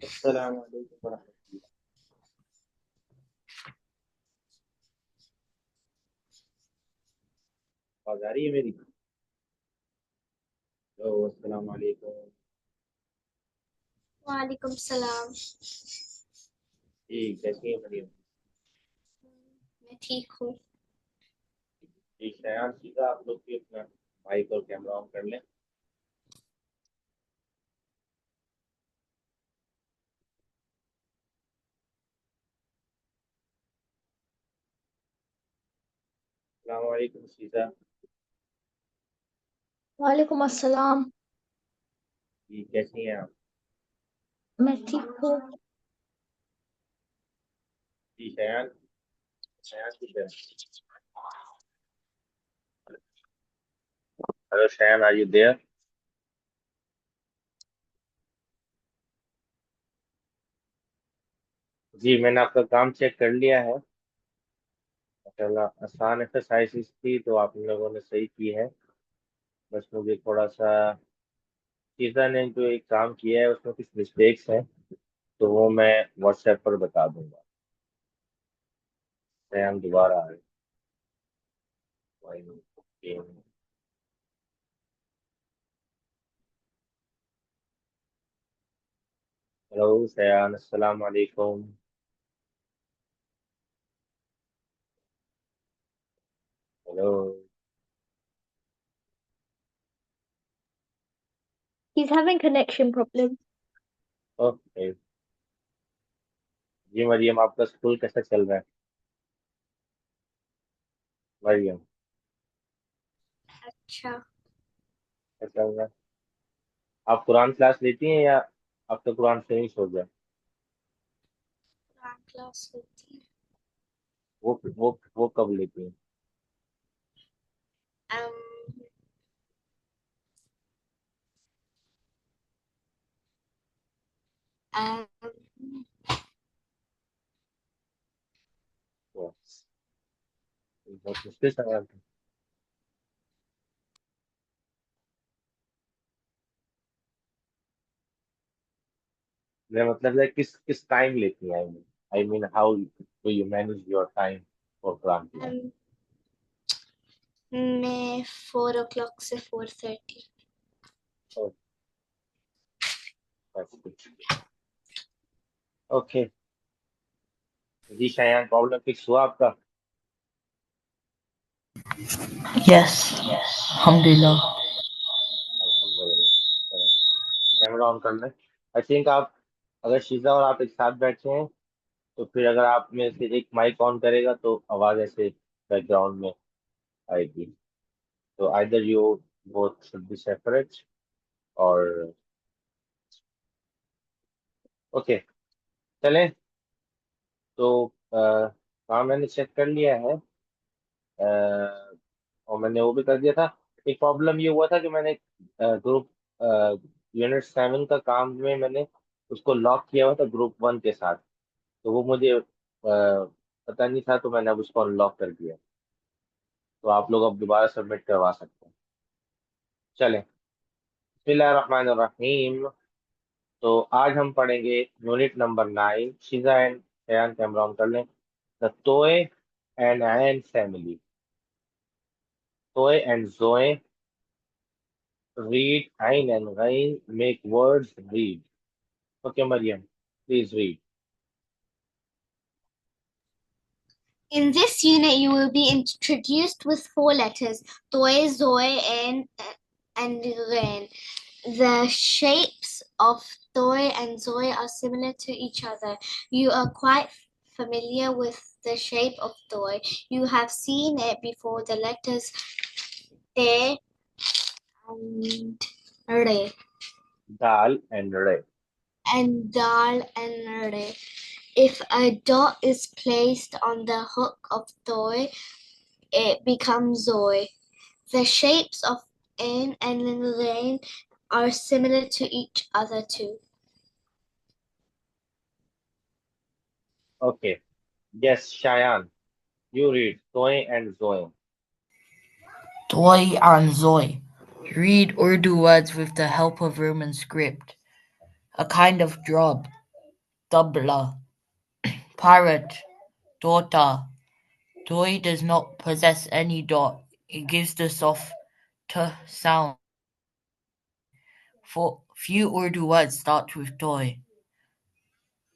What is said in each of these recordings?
अस्सलाम वालेकुम वरहमतुल्लाह। आवाज आ रही है मेरी? हेलो, अस्सलाम वालेकुम। वालेकुम सलाम। जी, कैसी है मरियम? मैं ठीक हूँ। जी शयान, सीधा आप लोग भी अपना माइक और कैमरा ऑन कर लें। अस्सलाम वालेकुम सीधा। वालेकुम अस्सलाम। जी, कैसी हैं आप? मैं ठीक हूँ। जी शयान, शयान किधर है? Hello Shayan, are you there? जी, मैंने आपका काम चेक कर लिया है। माशाल्लाह, आसान एक्सरसाइज थी तो आप लोगों ने सही की है। बस मुझे थोड़ा सा सीधा ने जो एक काम किया है उसमें कुछ मिस्टेक्स हैं, तो वो मैं व्हाट्सएप पर बता दूंगा। शयान दोबारा आ रहे हैं। हेलो सयान, अस्सलाम वालेकुम। Hello. He's having connection problem. Okay. जी मरियम, आपका स्कूल कैसा चल रहा है? मरियम, अच्छा। कैसा चल रहा है? आप कुरान क्लास लेती हैं या आपका कुरान फिनिश हो गया? कुरान क्लास होती है। वो कब लेती हैं? Um, um, वो बहुत मुश्किल सवाल था। मेरा मतलब है किस किस टाइम लेती हैं? I mean how do you manage your time for Quran class? um, मैं 4 o'clock से 4:30। ओके। जी शायान, प्रॉब्लम फिक्स हुआ आपका? Yes, Alhamdulillah. अल्हम्दुलिल्लाह। कैमरा ऑन कर लें। आई थिंक आप, अगर शीजा और आप एक साथ बैठे हैं तो फिर अगर आप में से एक माइक ऑन करेगा तो आवाज ऐसे बैकग्राउंड में आएगी। तो either you both should be separate और ओके। चलें। तो हाँ, मैंने चेक कर लिया है। और मैंने वो भी कर दिया था। एक प्रॉब्लम ये हुआ था कि मैंने ग्रुप यूनिट 7 का काम में मैंने उसको लॉक किया हुआ था ग्रुप 1 के साथ। तो वो मुझे पता नहीं था, तो मैंने अब उसको अनलॉक कर दिया। तो आप लोग अब दोबारा सबमिट करवा सकते हैं। चलें। बिस्मिल्लाहिर्रहमानिर्रहीम। तो आज हम पढ़ेंगे unit number 9। Shiza and Shayan, camera on कर लें। The toy and an family. Toy and Zoe read, ain and ghain make words read. Okay Mariam, please read. in this unit, you will be introduced with 4 letters: toy, zoe, and ren. The shapes of toy and zoe are similar to each other. You are quite familiar with the shape of toy. You have seen it before. The letters te and re dal and रे। and dal and re. If a dot is placed on the hook of toy, it becomes zoe. The shapes of in and ren are similar to each other too. Okay. Yes Shayan, you read toy and Zoe. Toy and Zoe. Read Urdu words with the help of Roman script. A kind of job. tabla, parrot, tota. Toy does not possess any dot. It gives the soft t sound. For few Urdu words start with toy.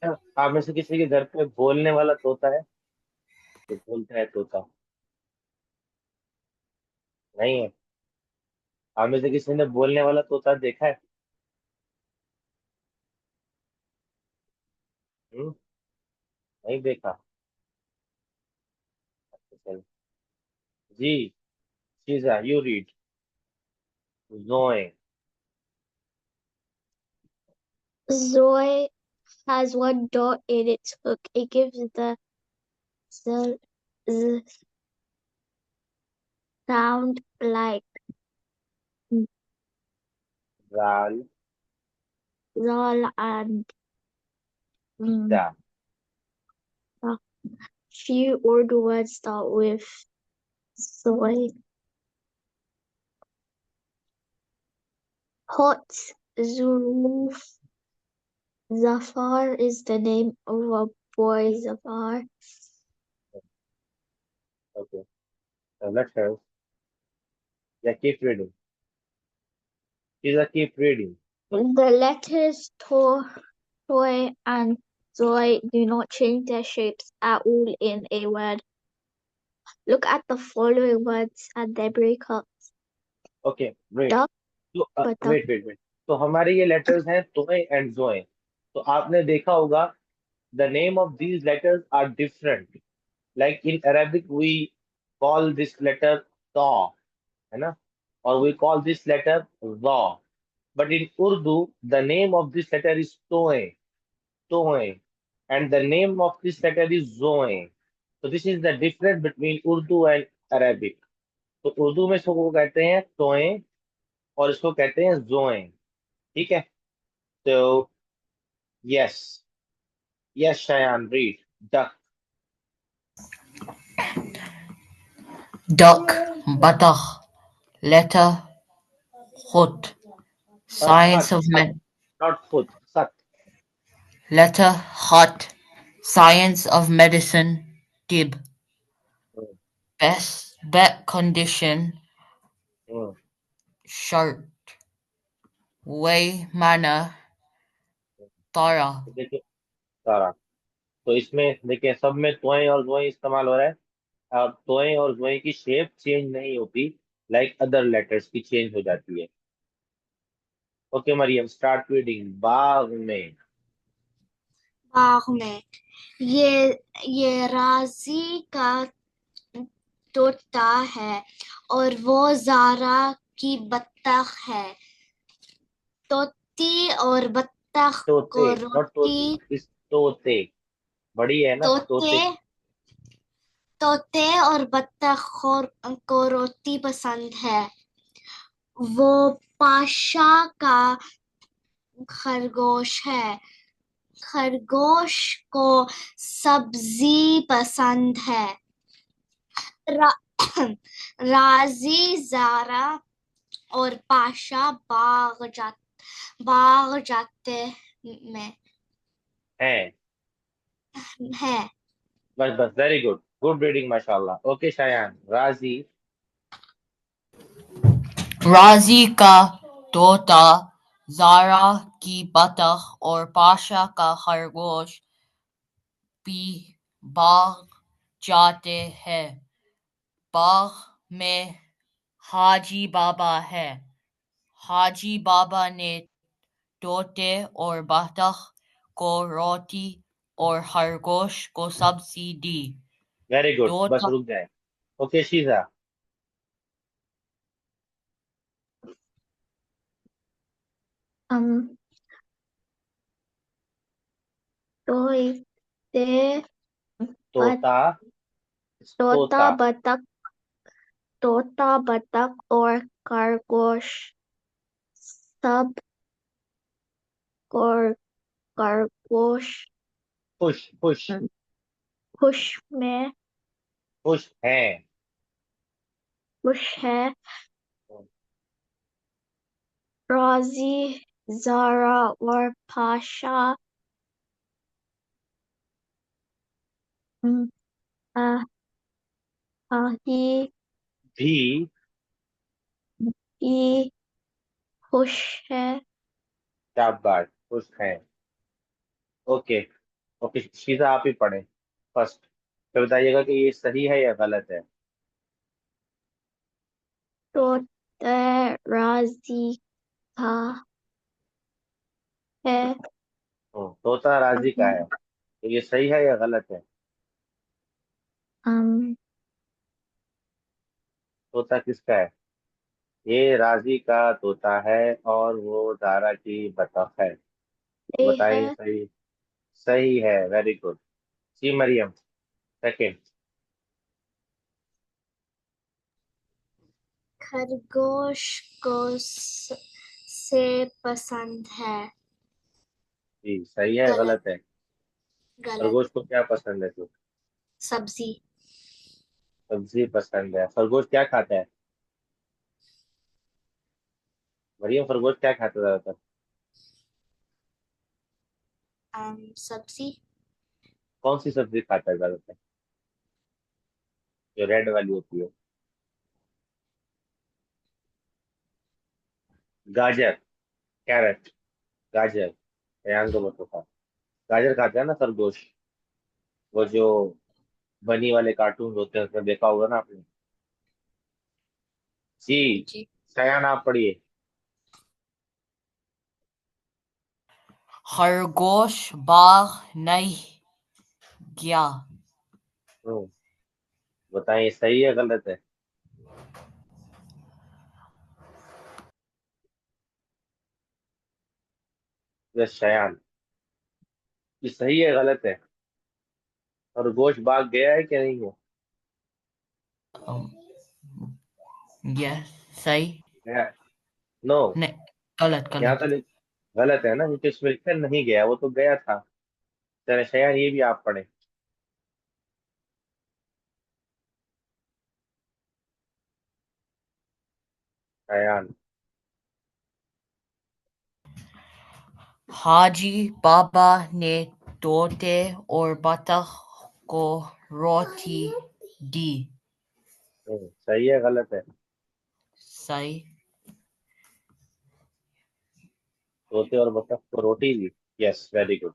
आप में से किसी के घर पे बोलने वाला तोता है? तो बोलता है तोता? नहीं है। आप में से किसी ने बोलने वाला तोता देखा है? हम्म, नहीं देखा। अच्छा, चलो। जी, Sheeja, you read. Zoe. Zoe has one dot in its hook. It gives the sound like राल, zol and दा। a few Urdu words start with Zoe. Hot Zuruf Zafar is the name of a boy Zafar. Okay, let's hear. Yeah keep reading. Sheeja, keep reading. The letters toy and Zoe do not change their shapes at all in a word. Look at the following words and their breakup. Okay, wait. Duck, तो buttock, wait wait wait. तो हमारे ये letters हैं तोए and जोए। तो आपने देखा होगा the name of these letters are different. Like in Arabic, we call this letter ta, है ना? Or we call this letter za. But in Urdu, the name of this letter is toe, toe, and the name of this letter is zoe. So this is the difference between Urdu and Arabic. तो उर्दू में इसको कहते हैं तोए और इसको कहते हैं जोए। ठीक है? तो yes, yes Shayan, read. Duck. Duck, buttock, letter, hut. सत Science of सत, नॉट खुद, सत। letter, hut. Science of medicine, tib. Best bet condition, shirt. Way manner, tara. देखिए सारा। तो इसमें देखिए सब में तोय और जोई इस्तेमाल हो रहा है। अब तोय और जोई की शेप चेंज नहीं होती, लाइक अदर लेटर्स की चेंज हो जाती है। Okay Mariyam, start reading. बाग में। बाग में। ये राजी का तोता है और वो जारा की बत्तख है। तोती और बत्तख तोते, को नॉट रोटी तोती, इस तोते। बड़ी है ना तोते तोते। तोते और बत्तख को रोटी पसंद है। वो पाशा का खरगोश है। खरगोश को सब्जी पसंद है। रा, राजी, जारा और पाशा बाग जाते में है। है। बस बस, वेरी गुड, गुड रीडिंग माशाल्लाह। ओके शायान, राजी। राजी का तोता, ज़ारा की बतख और पाशा का खरगोश भी बाग जाते हैं। बाग में हाजी बाबा है। हाजी बाबा ने तोते और बतख को रोटी और खरगोश को सब्जी दी। वेरी गुड, बस तोता रुक जाए। ओके शीजा। um तोते तोता, तोता तोता। बतख और खरगोश सब और खरगोश खुश खुश, खुश में खुश है। खुश है। राजी, जारा और पाशा आही भी भी खुश है। शाबाश खुश हैं। ओके। ओके शीजा आप ही पढ़े फर्स्ट, तो बताइएगा कि ये सही है या गलत है। तोता राजी था है। तोता राजी का अम, है, तो ये सही है या गलत है। अम, तोता किसका है। ये राजी का तोता है और वो दारा की बतख है, तो ये है। बताइए सही। सही है, वेरी गुड। जी मरियम, सेकंड। खरगोश को सेब पसंद है। जी सही है गलत। गलत है। गलत। खरगोश को क्या पसंद है तो। सब्जी। सब्जी पसंद है। खरगोश क्या खाता है। मरियम खरगोश क्या खाता है ज्यादातर। सब्जी। कौन सी सब्जी खाता है ज्यादातर, जो रेड वाली होती है। गाजर, कैरेट, गाजर। ध्यान को मत खा। गाजर खाता है ना खरगोश, वो जो बनी वाले कार्टून होते हैं उसमें देखा होगा ना आपने। जी जी। सयान आप पढ़िए। खरगोश बाग नहीं गया। हम्म, बताइए सही है गलत है। यस शयान, ये सही है गलत है। खरगोश भाग गया है क्या नहीं है। um, यस सही। गया। नो। नहीं, गलत यहाँ तो गलत। गलत है ना, क्योंकि इसमें लिखा है नहीं गया, वो तो गया था। चले शयान ये भी आप पढ़े। शयान। हाजी बाबा ने तोते और बतख को रोटी दी। सही है गलत है। सही। तोते और बतख को रोटी दी। Yes very good.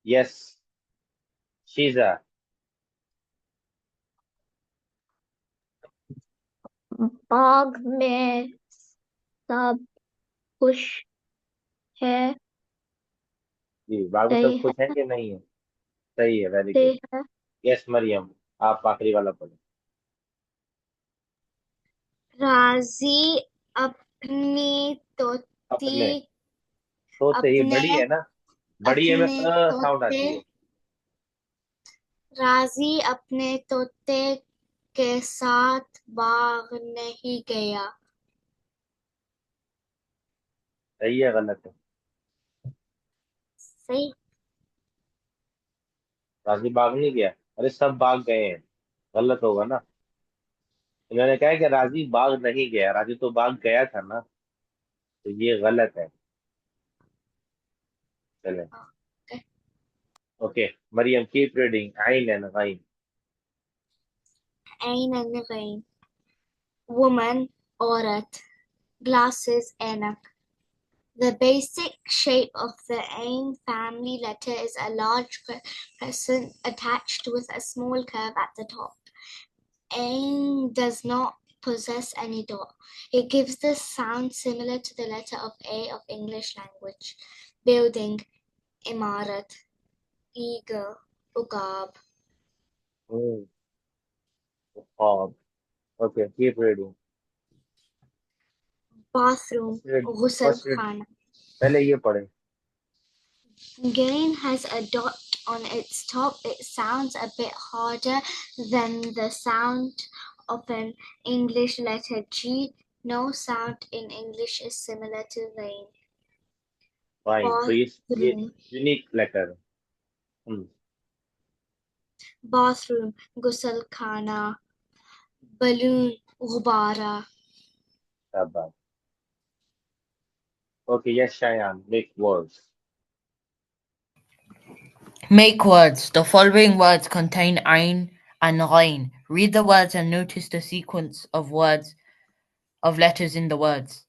Yes Sheeja. बाग में सब खुश है। जी बाबू सब सही खुश है है। कि नहीं है। सही है, वेरी गुड। सही है। यस मरियम, आप आखिरी वाला पढ़ो। राजी अपनी तोती अपने, तोते ये अपने बड़ी है ना, बड़ी है में अपने साउंड तोते आती है। राजी अपने तोते के साथ बाग नहीं गया। सही है गलत है। सही। राजी भाग नहीं गया, अरे सब भाग गए हैं, गलत होगा ना। इन्होंने कहा है कि राजी भाग नहीं गया, राजी तो भाग गया था ना, तो ये गलत है। चले। Okay. Okay Mariam keep reading ain and ghain. Ain and rain. Woman, औरत. Glasses, ऐनक. The basic shape of the Ain family letter is a large crescent attached with a small curve at the top. Ain does not possess any dot. It gives the sound similar to the letter of A of English language. Building, imarat. Eagle, ukab. Okay keep reading. Bathroom, ghusl first read, khana. पहले ये पढ़े। Gain has a dot on its top. It sounds a bit harder than the sound of an English letter G. No sound in English is similar to rain. Fine, तो ये Bathroom, unique letter. bathroom, ghusl khana. Balloon, ghubara. शाबाश। Okay yes Shayan make words. Make words. The following words contain ayn and ghain. Read the words and notice the sequence of letters in the words.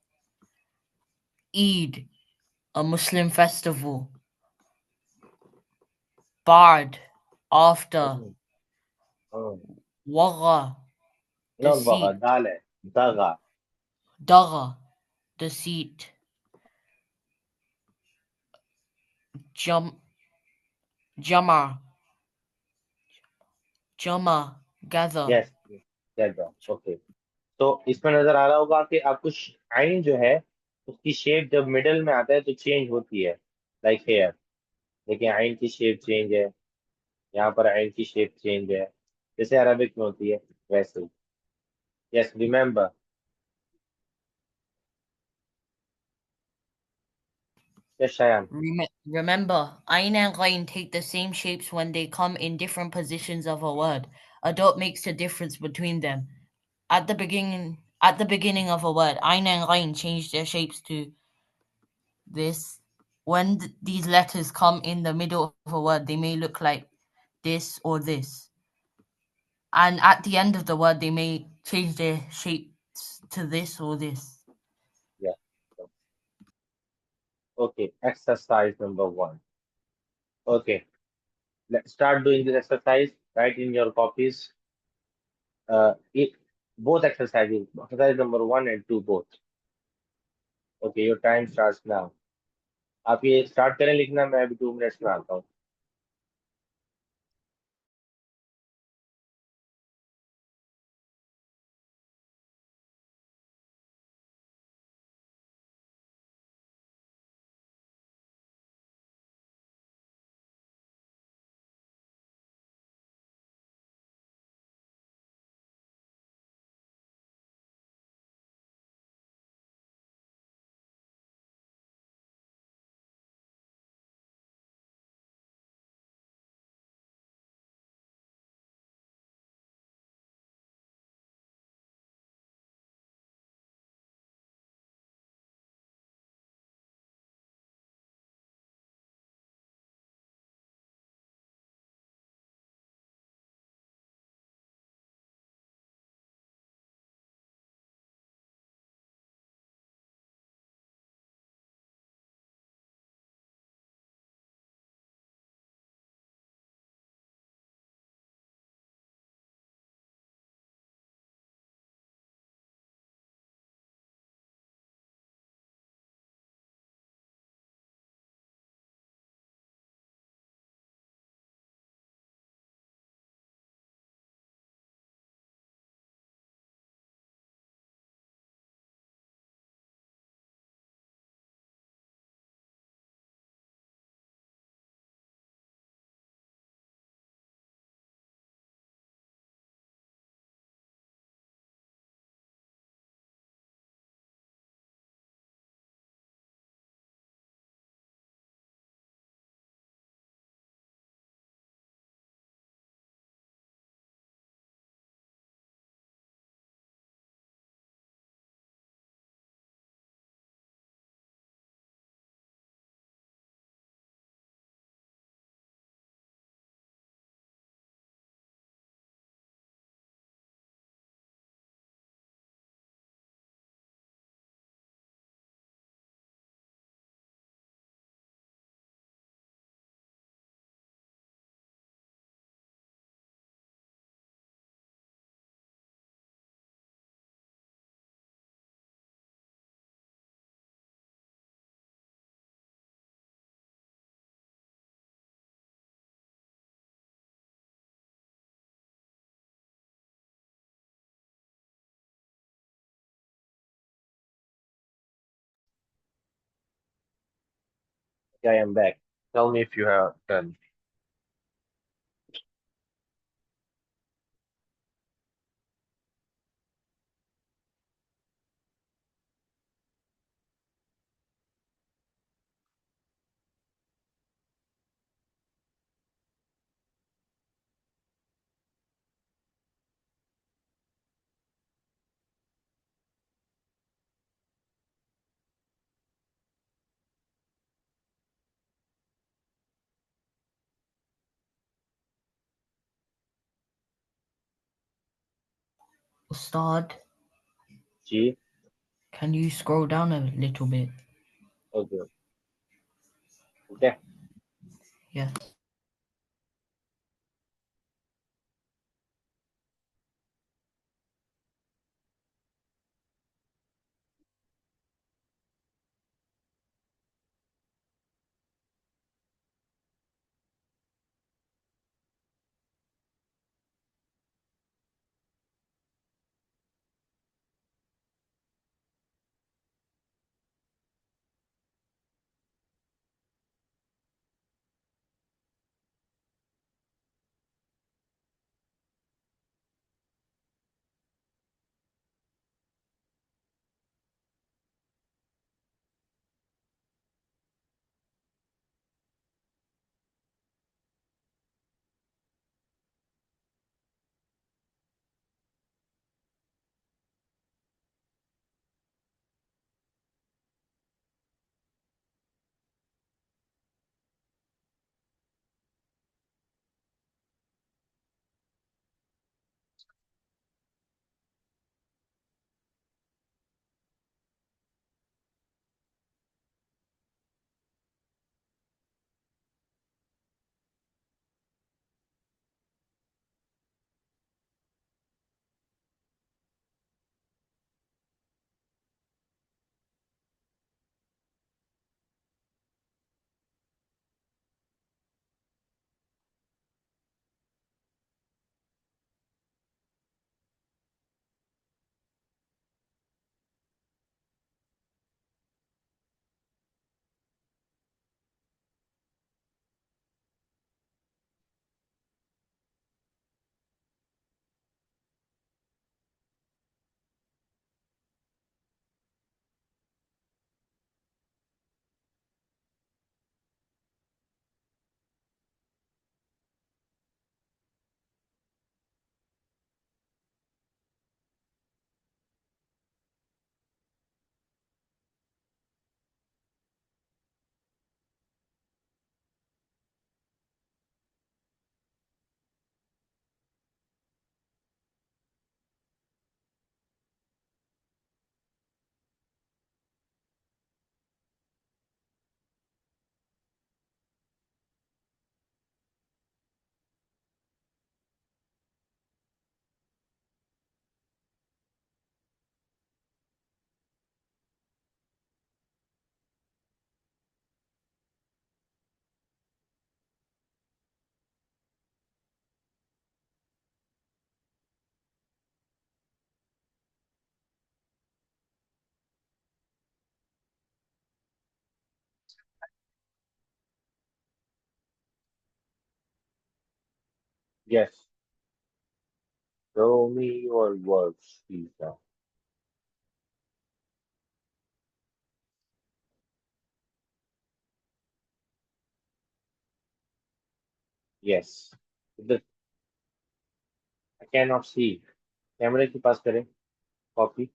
Eid, a Muslim festival. Bard, after. Mhm. Oh. Wagha, Not baga, deceit. dal hai. Daga. Dagha, deceit. Jam, jama, gather. Yes. Get that. Okay. तो इसमें नजर आ रहा होगा कि आपको आइन जो है उसकी शेप जब मिडल में आता है तो चेंज होती है, लाइक हेयर। देखिए आइन की शेप चेंज है, यहाँ पर आइन की शेप चेंज है, जैसे अरबिक में होती है वैसे ही। Yes, remember. Yes Shayan. Remember, ayn and ghain take the same shapes when they come in different positions of a word. A dot makes the difference between them. At the beginning of a word, ayn and ghain change their shapes to this. When these letters come in the middle of a word, they may look like this or this. And at the end of the word, they may change their shapes to this or this. या okay, exercise number 1। Okay, let's start doing this exercise. Write in your copies it, both exercises, exercise number 1 and 2 both. Okay, your time starts now. आप ये start करें लिखना, मैं अभी 2 minutes में आता हूँ। I am back. Tell me if you have done. Ustad, G. can you scroll down a little bit? Okay. Okay. Yes. Yes. Show me your works, Lisa. Yes. The, I cannot see. कैमरे के पास करें copy.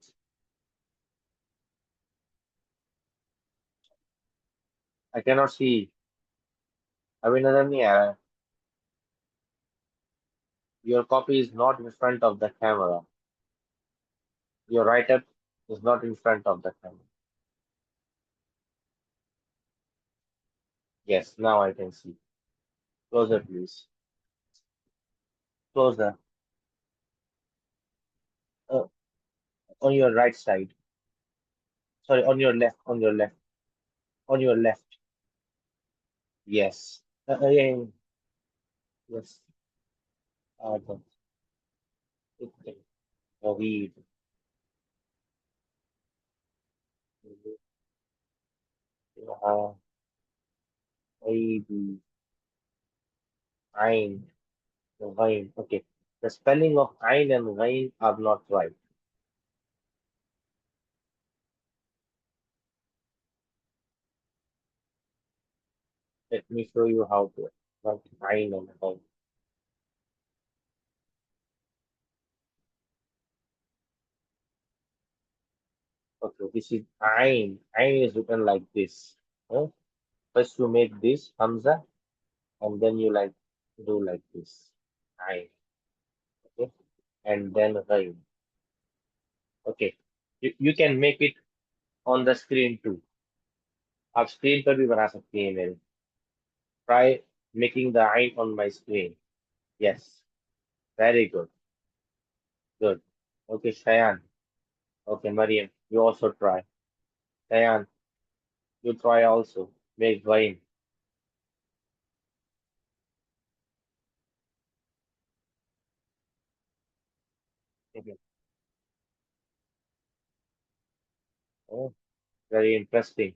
I cannot see. अभी नजर नहीं आ रहा है. Your copy is not in front of the camera. Your write-up is not in front of the camera. Yes, now I can see. Closer, please. Closer. Uh, on your right side. Sorry, on your left. On your left. On your left. Yes. Yeah, yeah, yeah. Yes. Okay. Okay. Read. Read. Ein. Ghain. Okay. The spelling of Ein and Ghain are not right. Let me show you how to write Ein and Ghain. Okay, this is Ein. Ein is written like this. Huh? First you make this Hamza and then you like do like this. Ein. Okay. And then Ghain. Okay, you can make it on the screen too. आप screen पर भी बना सकती हैं मेरे. Try making the eye on my screen. Yes, very good. Good. Okay, Shayan. Okay, Mariam, you also try. Shayan, you try also. Make wine. Okay. Oh, very interesting.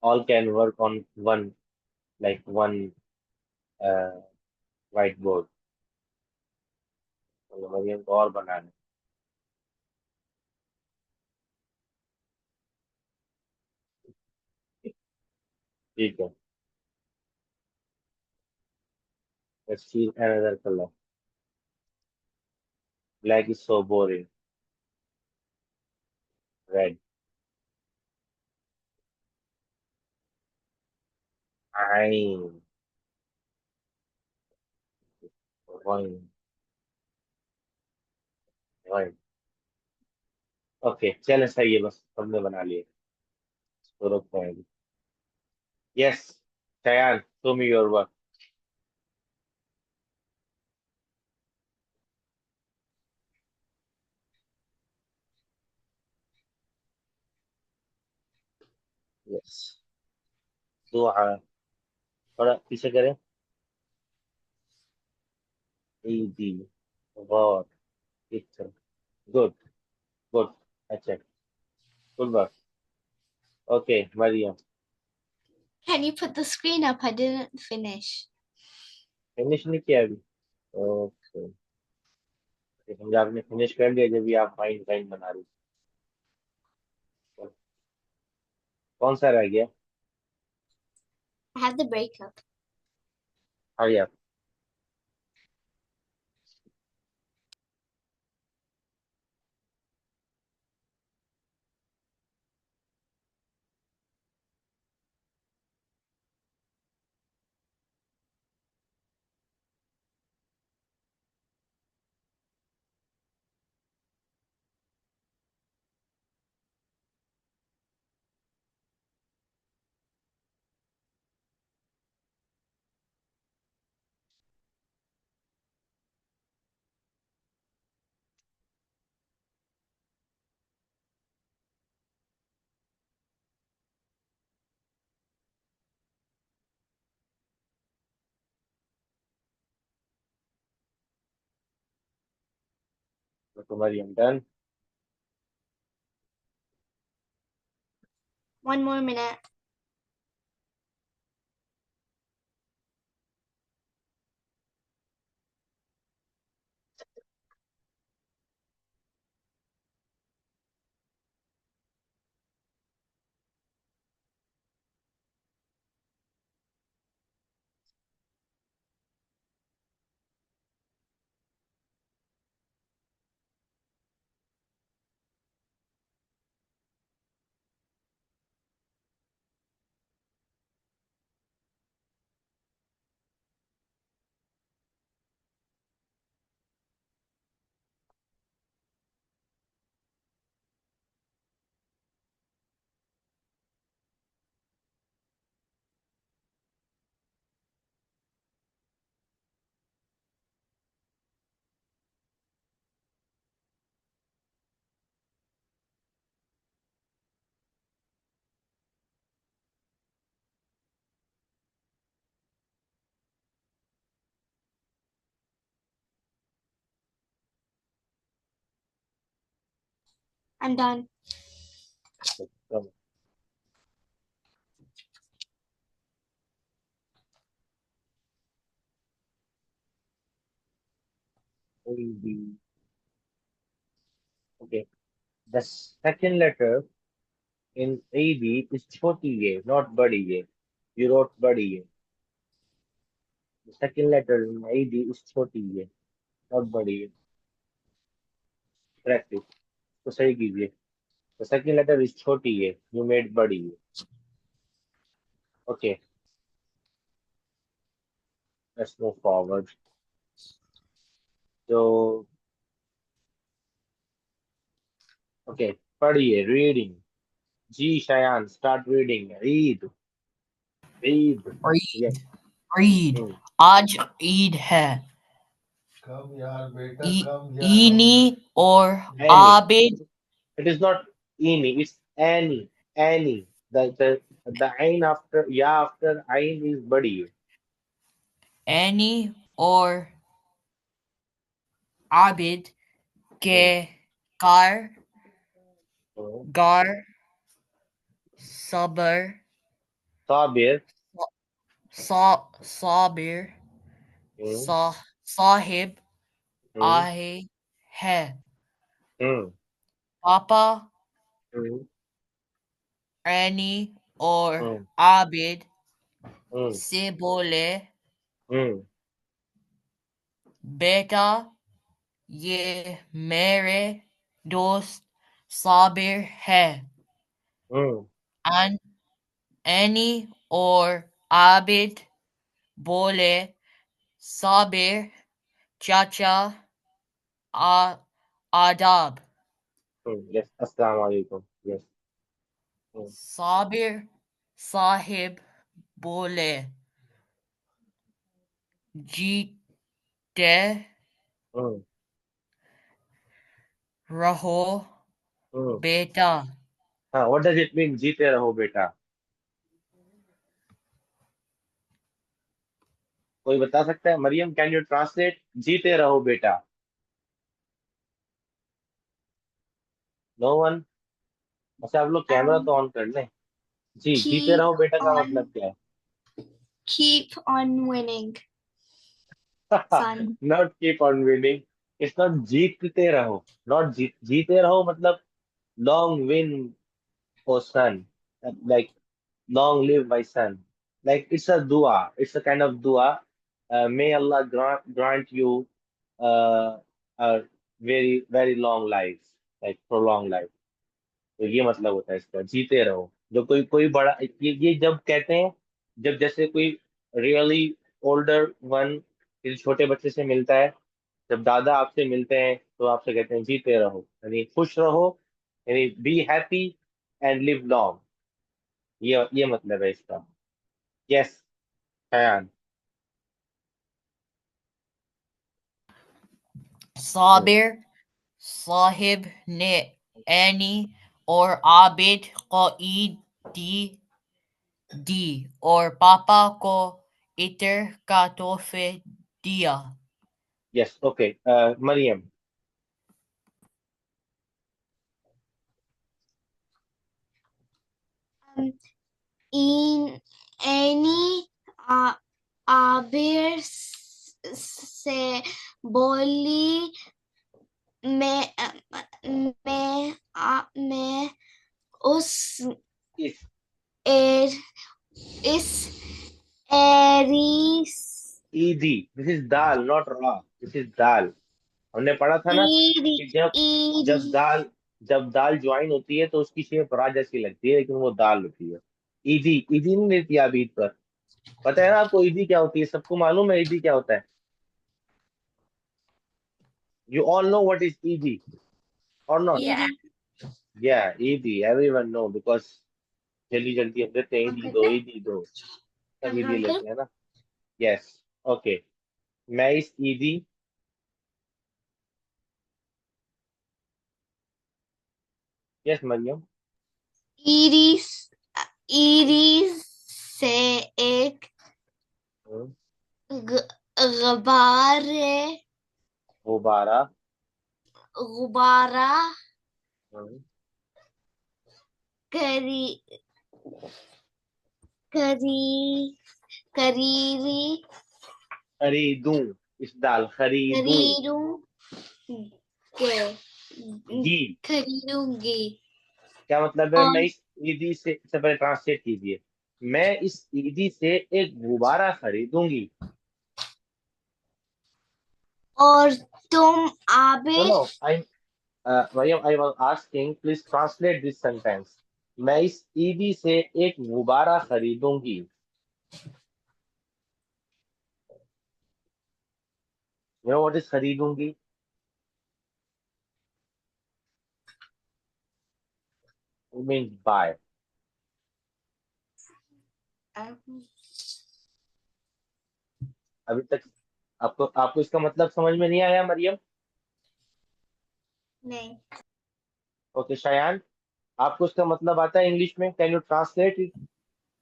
All can work on one uh, whiteboard. तो मरियम को और बनाना. ठीक है. Let's see another color. Black is so boring. Red. Fine. Wine. Wine. Okay, चलो सही है बस हमने बना लिए. तो रुकते हैं. Yes, Shayan, show me your work. Yes. तो थोड़ा पीछे करें. A B. God. Picture. Good. Good. अच्छा. Good work. Okay, Mariam. Can you put the screen up? I didn't finish. Finish नहीं किया अभी. ओके. समझा आपने फिनिश कर लिया जब भी आप फाइन फाइन बना रही. कौन सा रह गया. I have the breakup. Hurry up. तो Mariam done. One more minute. I'm done. Okay. The second letter in AB is choti A, not badi A. You wrote badi A. The second letter in AB is choti A, not badi A. Correct it. तो सही कीजिए. The second letter is choti A. You made badi A. Okay. Let's move forward. So okay, पढ़िए, reading. जी Shayan, start reading, read, read. Read. Yes. Read. आज ईद है. कम यार बेटा, E कम यार. Eeni or Any. Abid. It is not any, it's any, any. The ain after ya after ain is badi. Any or Abid Hmm. ke Gar Hmm. Gar Sabar Sabir. Sabir Hmm. Sahib Hmm. Ahe hai. Hmm. Papa Hmm. Any or Hmm. Abid Hmm. se bole Hmm. beta ye mere dost Sabir hai. Hmm. And any or Abid bole Sabir chacha adab. Yes. Assalamu alaikum. Yes. Hmm. Sabir Sahib bole jeete Hmm. raho Hmm. beta. What does it mean? जीते रहो बेटा. कोई बता सकता है? Maryam, can you translate जीते रहो बेटा? No one? अच्छा, आप लोग कैमरा तो ऑन कर लें. जी, जीते Keep रहो बेटा का मतलब on, क्या keep on winning, है? son. Not keep on winning. It's not जीतते रहो. नॉट जीते रहो मतलब long win o son. Like long live my son. Like it's a dua. It's a kind of dua. May Allah grant you a very very long life, like prolonged life. तो ये मतलब होता है इसका, जीते रहो. जो कोई कोई बड़ा ये जब कहते हैं, जब जैसे कोई रियली ओल्डर वन किसी छोटे बच्चे से मिलता है, जब दादा आपसे मिलते हैं तो आपसे कहते हैं जीते रहो, यानी खुश रहो, यानी be happy and live long. ये मतलब है इसका. Yes. Khayan. Sabir Sahib ne any or Abid ko di di or Papa ko iter ka tofe dia. Yes. Okay. Mariam. Um, in any आबिर से बोली मैं उस इस एर, इस एरिस ईदी. This is dal, not ra. This is dal. हमने पढ़ा था ना ईरी कि जब जब ईरी दाल जब दाल ज्वाइन होती है तो उसकी शेप रा जैसी लगती है, लेकिन वो दाल होती है. ईदी. ईदी नहीं देती आप ईद पर. पता है ना आपको ईदी क्या होती है? सबको मालूम है ईदी क्या होता है? You all know what is ईदी और नॉट? Yeah. ईरी या, ईदी एवरीवन नो, बिकॉज जल्दी जल्दी हम देते हैं काम ईदी करते दो, हैं ईदी दो. सब काम ईदी काम कर लेते हैं ना. यस. ओके. मैं इस ईदी. यस मरियम. इरिस इरिस से एक हम्म. गुब्बारे गुब्बारा. गुब्बारा हम्म. करी करी करीरी खरीदूं. इस दाल खरीदूं. खरीदूं के गी. खरीदूंगी क्या मतलब है? मैं और इस ईदी से पहले ट्रांसलेट कीजिए. मैं इस ईदी से एक गुब्बारा खरीदूंगी. और तुम no Abir no, I Mariyam, I was asking, please translate this sentence. मैं इस ईदी से एक गुब्बारा खरीदूंगी. यू नो व्हाट इज खरीदूंगी? It means buy. अभी तक आपको इसका मतलब समझ में नहीं आया मरियम? नहीं। ओके शायान, आपको इसका मतलब आता है इंग्लिश में? Can you translate it?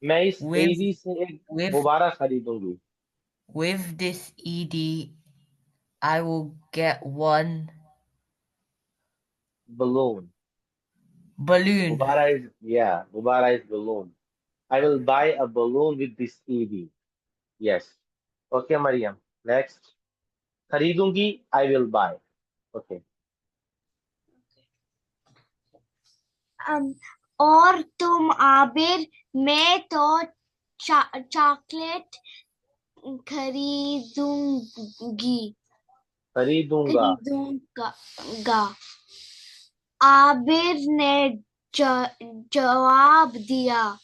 मैं इस With एडी से एक with गुब्बारा खरीदूंगी। with this ed, I will get one Balloon. balloon. Gubbara is balloon. I will buy a balloon with this ed. Yes. Okay, Mariam. Next. खरीदूंगी, I will buy. Okay. और तुम आबिर, मैं तो chocolate खरीदूंगी खरीदूंगा। खरीदूंगा। आबिर ने जवाब दिया।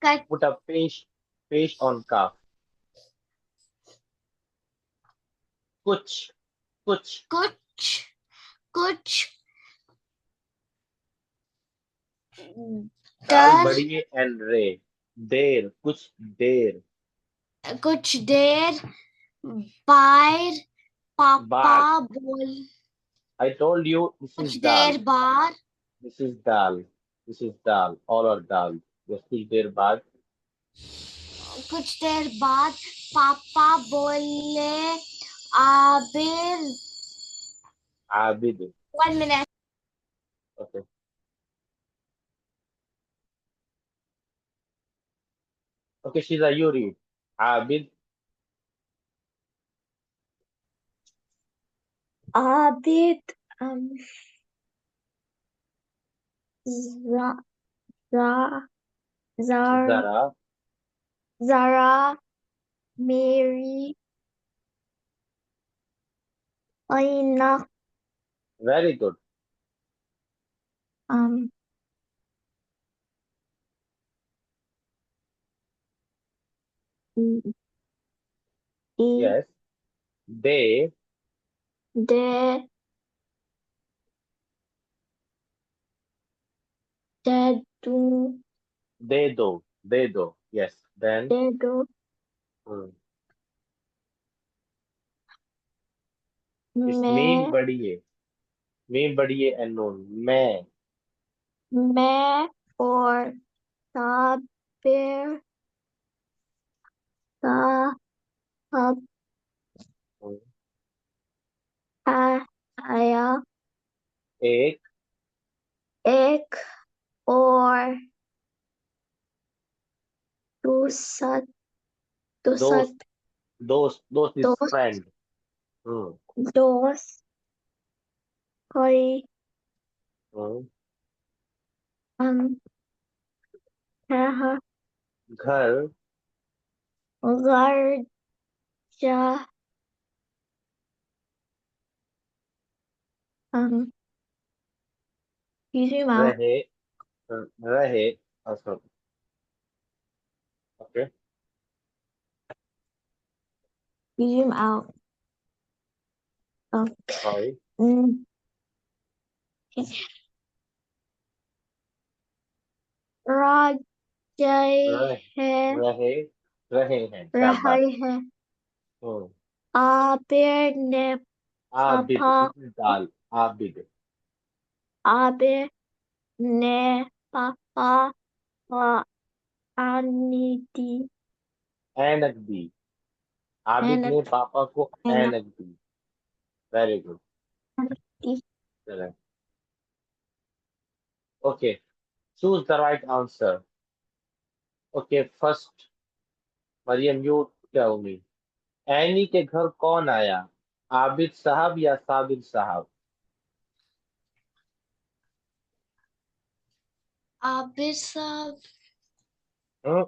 Put a fish on cuff. कुछ कुछ कुछ कुछ दाल डर बढ़िए and रे। देर, कुछ देर बाद पापा बाद। बोल I told you this is कुछ dal. देर बाद This is dal. This is dal. All are dal. Yes, कुछ देर बाद। पापा बोले आबिर। Abid. 1 minute। Okay. Okay, Shiza, you read. Abid. Abid ज़ा- ज़ा- ज़ारा जरा। ज़ारा मेरी ऐनक Very good. um ई Yes. दे दे दे दूं दे दो। Yes. Then. दे दो Hmm. It's मैं मीम बढ़िए and noon. मैं और साबिर साहब Hmm. आया एक एक और दूसरा दूसरा दोस्त दोस्त is दोस्त friend. Hmm. दोस्त कोई Hmm. हम है घर घर जा um you zoom out रहे रहे अच्छा। Okay. you zoom out oh sorry. mm, राजय है रहे रहे हैं, शाबाश। रही है हम्म। आबिर ने आबिद, पापा this is दाल। आबिद। आबिर ने पापा को आनी दी ऐनक दी। आबिद and ने पापा को and ऐनक दी। Very good. दी चलें। Okay, choose the right answer. Okay, first Mariyam, you tell me. Annie के घर कौन आया? आबिद साहब या साबिर साहब? आबिर साहब। हम्म।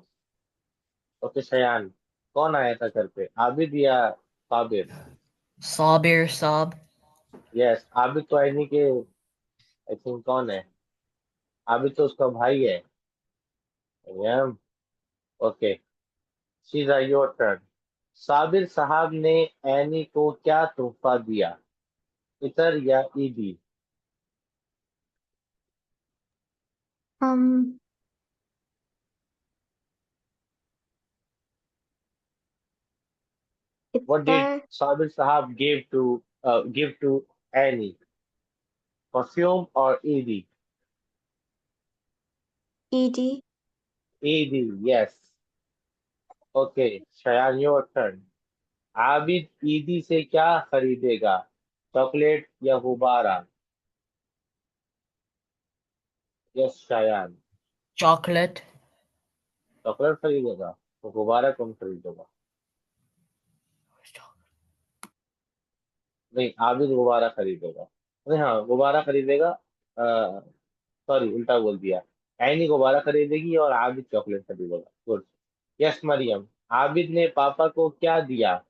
ओके शयान, कौन आया था घर पे, आबिद या Sabir? Sabir Sab. Yes, Abid तो एनी के आई थिंक कौन है? आबिद तो उसका भाई है। मरियम। ओके, सीधा योर टर्न। साबिर साहब ने एनी को क्या तोहफा दिया? इतर या ईदी? um What did itar, Sabir Sahab give to Annie? Perfume or ईदी? ed, ईदी, yes. Okay, Shayan, your turn. Abid ईदी से क्या खरीदेगा? चॉकलेट या गुब्बारा? यस शायान। Chocolate. चॉकलेट खरीदेगा तो गुब्बारा कौन खरीदेगा? नहीं, आबिद गुब्बारा खरीदेगा। नहीं, हाँ गुब्बारा खरीदेगा। सॉरी, उल्टा बोल दिया। ऐनी गुब्बारा खरीदेगी और आबिद चॉकलेट खरीदेगा। गुड। यस मरियम। आबिद ने पापा को क्या दिया?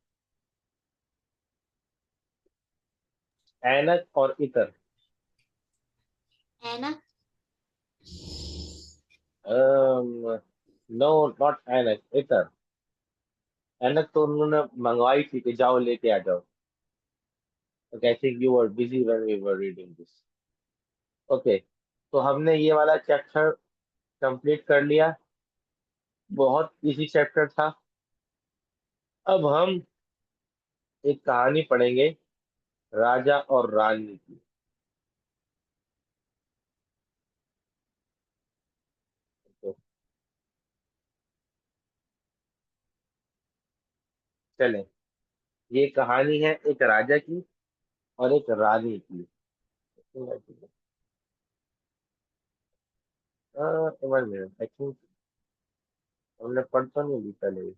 ऐनक और इतर? Anna. नो, नॉट ऐनक, इतर। ऐनक तो उन्होंने मंगवाई थी कि जाओ लेके आ जाओ। Okay, I think you were busy when we were reading this. Okay, तो हमने ये वाला चैप्टर कंप्लीट कर लिया। बहुत इजी चैप्टर था। अब हम एक कहानी पढ़ेंगे, राजा और रानी की। तो चलें, ये कहानी है एक राजा की और एक रानी की। वन मिनट, आई थिंक हमने पढ़ तो नहीं ली पहले।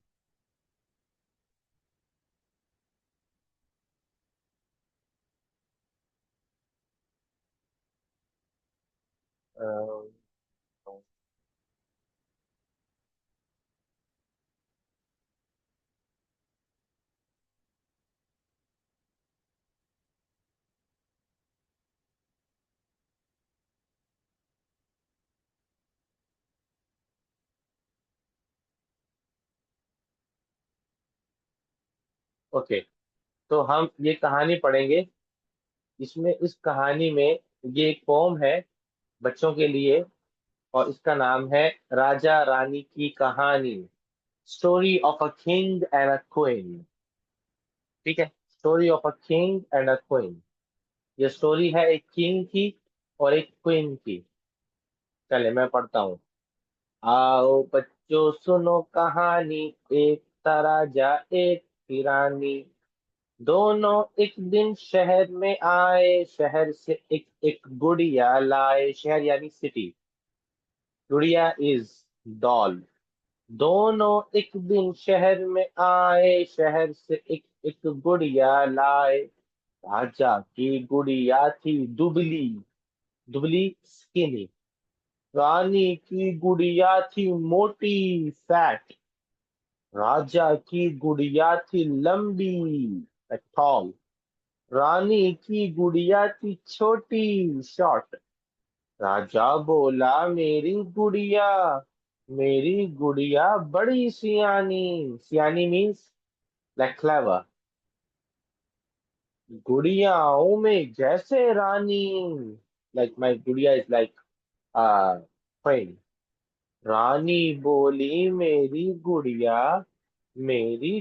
ओके, तो हम ये कहानी पढ़ेंगे। इस कहानी में ये एक पोम है बच्चों के लिए, और इसका नाम है राजा रानी की कहानी। Story of a king and a queen. ठीक है, story of a king and a queen. ये स्टोरी है एक किंग की और एक क्वीन की। चले मैं पढ़ता हूँ। आओ बच्चों सुनो कहानी, एक था राजा एक थी रानी। दोनों एक दिन शहर में आए, शहर से एक एक गुड़िया लाए। शहर यानी सिटी, गुड़िया इज डॉल। दोनों एक दिन शहर में आए, शहर से एक एक गुड़िया लाए। राजा की गुड़िया थी दुबली, दुबली स्किनी। रानी की गुड़िया थी मोटी फैट। राजा की गुड़िया थी लंबी टॉल। रानी की गुड़िया थी छोटी शॉर्ट। राजा बोला मेरी गुड़िया बड़ी सियानी। सियानी मीन्स लाइक क्लेवर। गुड़ियाओं में जैसे रानी, लाइक माई गुड़िया इज लाइक क्वीन। रानी बोली मेरी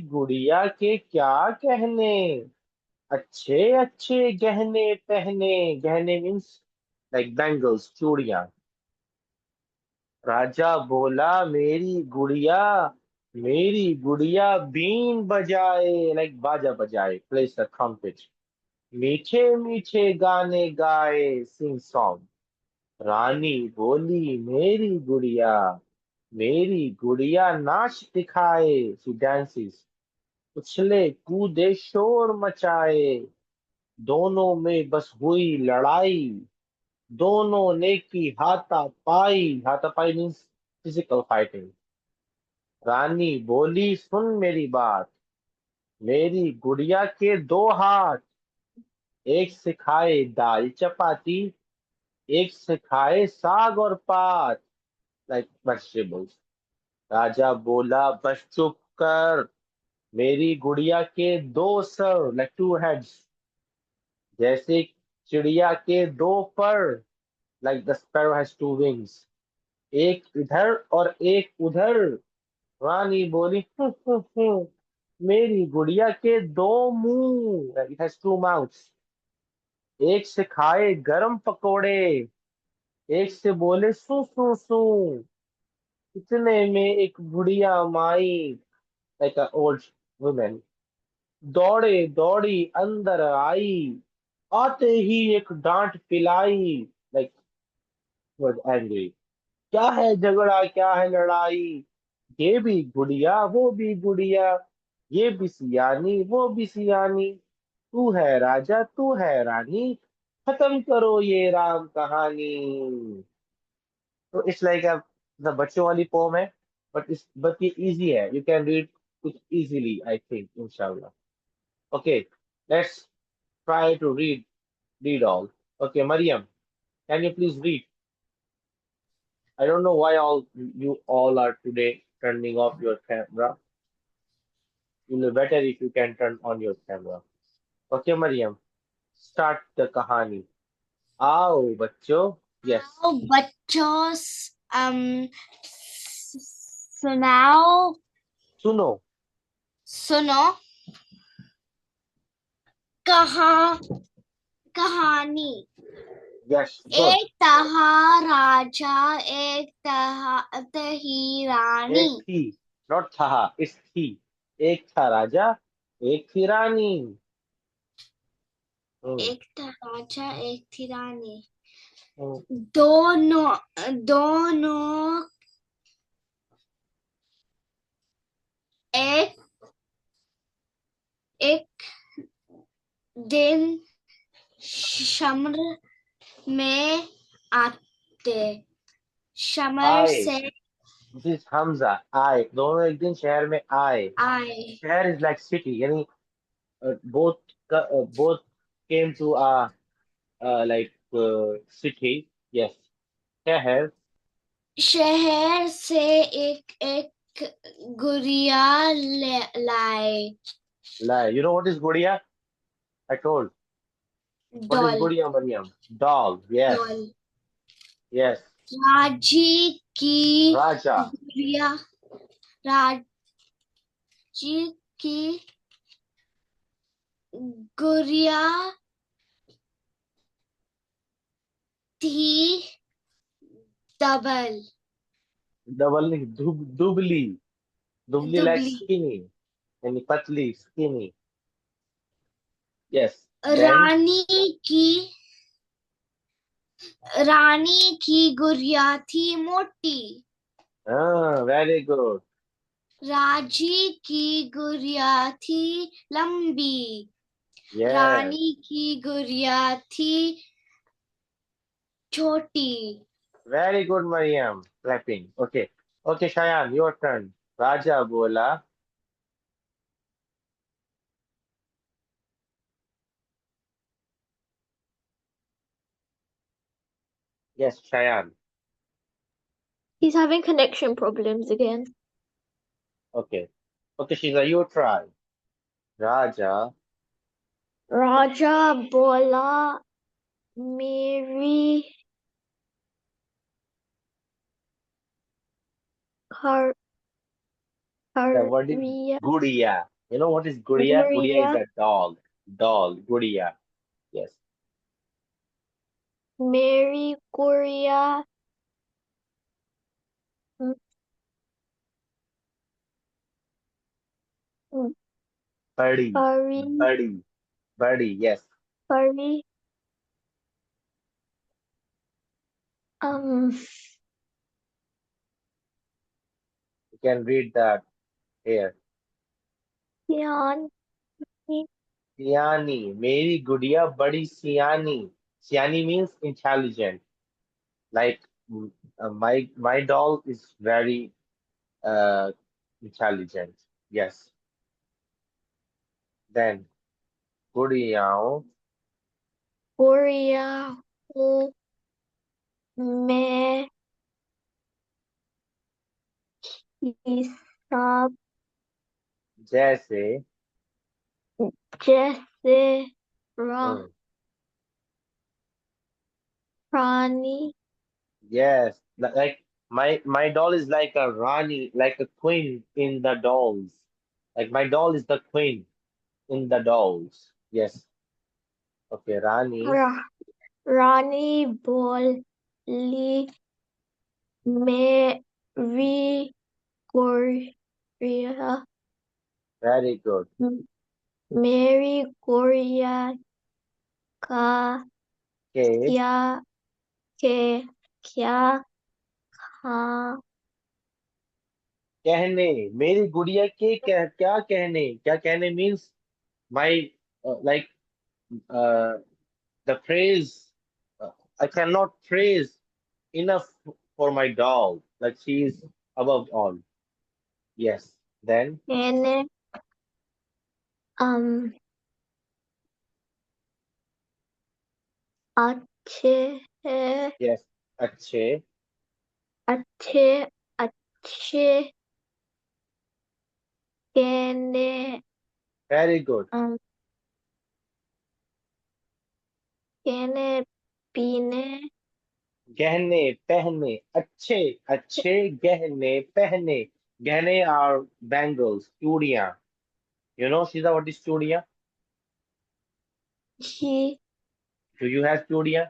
गुड़िया के क्या कहने, अच्छे अच्छे गहने पहने। गहने मीन्स लाइक बैंगल्स, चूड़ियां। राजा बोला मेरी गुड़िया बीन बजाए, लाइक बाजा बजाए, प्लेस द ट्रम्पेट। मीठे मीठे गाने गाए, सिंग सॉन्ग। रानी बोली मेरी गुड़िया नाच दिखाए, शी डांसेस। उछले कूदे शोर मचाए, दोनों में बस हुई लड़ाई। दोनों ने की हाथापाई। हाथापाई मीन्स फिजिकल फाइटिंग। रानी बोली सुन मेरी बात, मेरी गुड़िया के दो हाथ। एक सिखाए दाल चपाती, एक सिखाए साग और पात, लाइक वेजिटेबल्स। राजा बोला बस चुप कर, मेरी गुड़िया के दो सर, लाइक टू हेड्स। जैसे चिड़िया के दो पर, like the sparrow has two wings, एक इधर और एक उधर। रानी बोली, मेरी गुड़िया के दो मुंह, इट हैज टू माउथ्स, एक से खाए गरम पकोड़े, एक से बोले सू सू सू। इतने में एक बुढ़िया माई, लाइक अ ओल्ड वुमेन, दौड़े दौड़ी अंदर आई, आते ही एक डांट पिलाई, लाइक वाज एंग्री। क्या है झगड़ा, क्या है लड़ाई, ये भी गुड़िया वो भी गुड़िया, ये भी सियानी वो भी सियानी, तू है राजा तू है रानी, खत्म करो ये राम कहानी। तो इट्स लाइक अ द बच्चों वाली पोम है, बट ये इजी है, you can read it easily I think इंशाल्लाह। Okay, let's try to read all. Okay, Mariam, can you please read? I don't know why all you all are today turning off your camera. It will be better if you can turn on your camera. Okay, Mariam, start the kahani. आओ बच्चों, yes, Now, बच्चों, सुनाओ, सुनो, सुनो कहानी। yes, good. एक था राजा, एक थी रानी। एक थी, not था, it's थी। एक था राजा, एक थी रानी। हम्म, एक था राजा, एक थी रानी। हम्म, दोनों दोनों एक एक दिन शमर में आते, शमर आए, से this is Hamza, आए, दोनों एक दिन शहर में आए। आए। शहर is like city, यानी both both came to a like city, yes, शहर। शहर से एक एक गुड़िया लाए, लाए, you know what is गुड़िया? I told. What is doll, गुड़िया, Mariam? Dog, yes, doll. yes. राजी की राजा, गुड़िया, राजी की गुड़िया थी डबल, डबल नहीं, दुबली, दुबली like दुबली। skinny, यानी पतली, skinny, yes. Then, रानी की रानी की गुड़िया थी मोटी, very good, राजी की गुड़िया थी लंबी, yes, रानी की गुड़िया थी छोटी। very good, Mariam. Clapping. Okay, okay, Shayan, your turn. राजा बोला, yes, Shayan. He's having connection problems again. Okay, okay, Shiza, you try. Raja Raja bola Mary Har The word is Haria Gudiya. You know what is Gudiya? Gudiya is Guria a dog. Dog, Gudiya. Yes. Mary Guria mm, mm, Buddy, Pari buddy, buddy. Yes. Pari um You can read that here. Yan सियानी, मेरी गुड़िया बड़ी सियानी. Siani means intelligent. Like my doll is very intelligent. Yes. Then गुड़ियाओं Guria Me Hisab जैसे Jesse Ra hmm, Rani. Yes, like my doll is like a Rani, like a queen in the dolls. Like my doll is the queen in the dolls. Yes. Okay, Rani. Ra- Rani Bolli Mary Gloria. Very good. Mary Gloria का Okay. क्या के क्या हाँ कहने, मेरी गुड़िया के क्या कहने, क्या कहने means my like the phrase I cannot praise enough for my doll. Like she is above all. Yes. Then कहने um अच्छे yes, अच्छे. अच्छे अच्छे कहने Very good. कहने पीने गहने पहने, अच्छे अच्छे गहने पहने. गहने are bangles, चूड़ियां. You know, Shiza, what is चूड़ियां? ही Do you have चूड़ियां?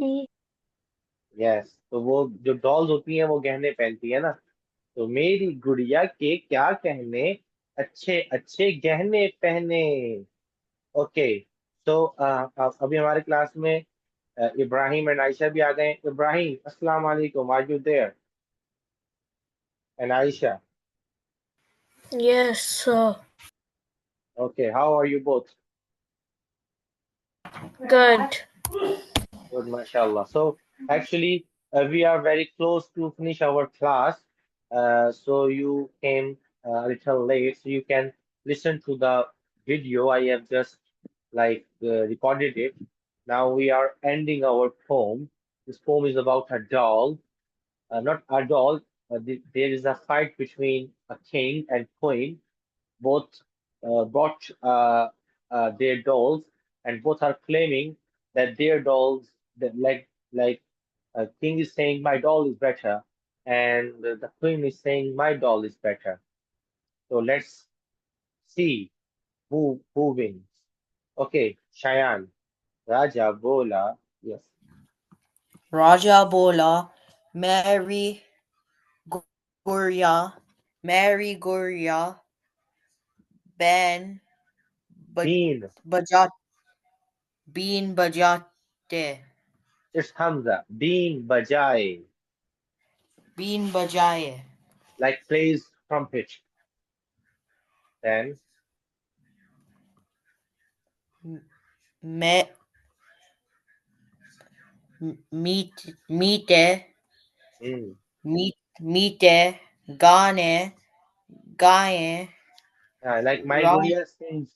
ही Yes. तो वो जो डॉल्स होती हैं वो गहने पहनती है ना. तो मेरी गुड़िया के क्या कहने, अच्छे अच्छे गहने पहने. ओके. तो अभी हमारे क्लास में इब्राहिम एंड आयशा भी आ गए. इब्राहिम, अस्सलाम वालेकुम, are you there? And Ayesha. Yes, sir. Okay, how are you both? Good. Good, mashallah. So actually, we are very close to finish our class. So you came a little late, so you can listen to the video. I have just recorded it. Now we are ending our poem. This poem is about a doll, not a doll. There is a fight between a king and queen. Both brought their dolls, and both are claiming that their dolls, that king is saying my doll is better, and the queen is saying my doll is better. So let's see who wins. Okay, Cheyenne, Raja Bola, yes. Raja Bola, Mary Guria, Mary Guria, Ben Bean, Bajat, Bean Bajate, it's Hamza. Bean Bajaye, Bean Bajaye, like plays trumpet. Then Me, Mite, mm, Mite, Gane, Gaye, like my Ra, Gudiya sings.